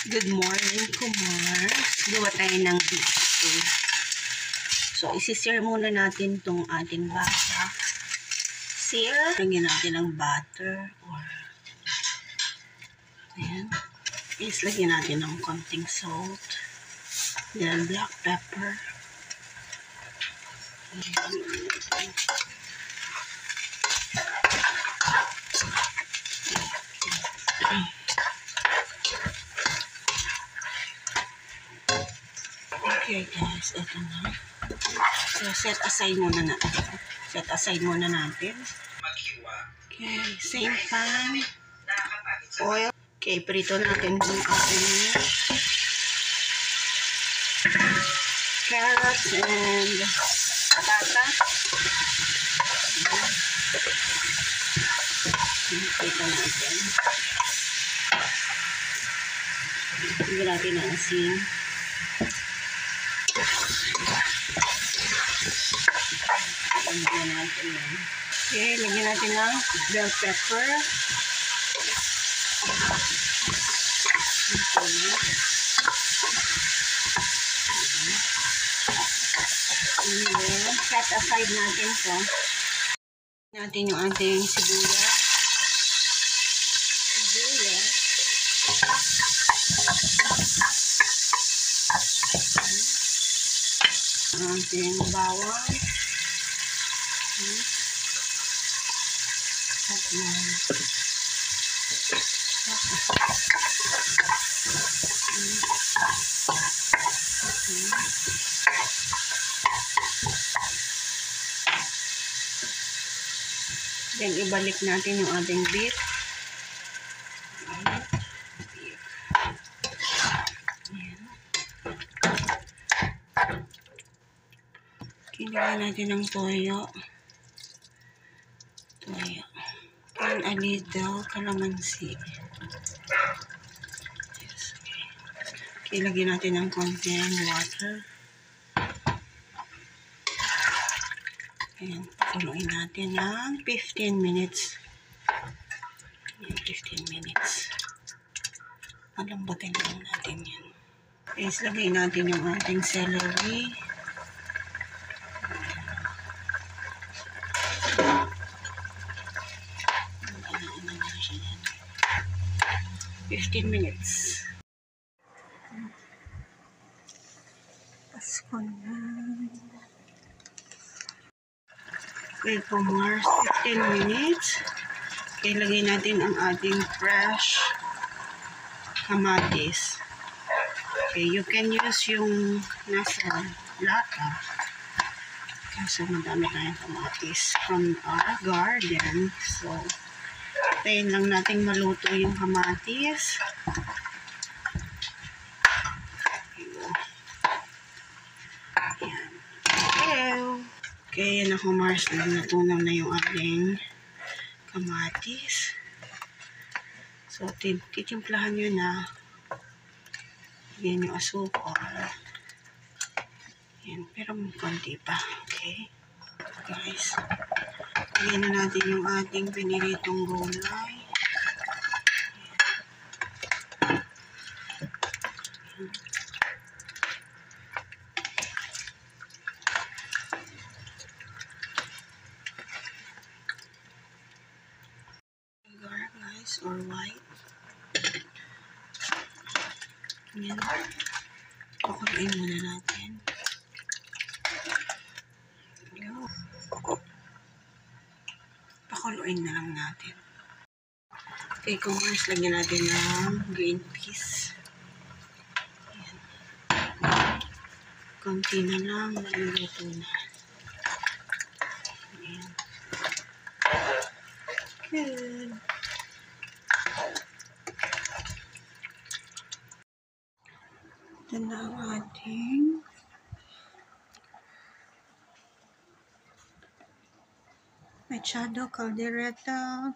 Good morning, Kumars. Gawa tayo ng beef stew. So, isi-sear muna natin itong ating bata. Sear. Lagyan natin ng butter. Ayan. Is lagyan natin ng konting salt. Then, black pepper. Okay guys, ito na. So, set aside muna natin. Okay, same pan. Oil. Okay, prito natin yung ating carrots and patata. Prito natin. Hindi natin ang asin. Okay, lagyan natin ng bell pepper. And then, set aside natin ito. Natin yung ating sibuyas. Ating bawang. Then, ibalik natin yung ating beef. Kinigyan natin ng toyo. And a little calamansi. Yes, okay, lagyan natin ng konting water. Ayan, pakuluin natin ng 15 minutes. Ayan, 15 minutes. Palambutin lang natin yan. Okay, lagay natin yung ating celery. 15 minutes. Pasko na. Okay, Kumars, 15 minutes. Okay, lagay natin ang ating fresh kamatis. Okay, you can use yung nasa lata. Kasi madami tayong kamatis from our garden. So, tayin lang natin maluto yung kamatis. Okay, yan ako Mars. Natunaw na yung ating kamatis. So, titimplahan nyo na. Yan yung asukal. Yan, pero konti pa. Okay. Guys. Lagyan na natin yung ating piniritong gulay. Guys, or white. Yan. Pakuluin muna natin. Pakuluin na lang natin. Okay, Kumars, lagyan natin ng green peas. Ayan. Konti na lang, maluluto na. Ayan. Good. Ito na ang ating mechado caldereta.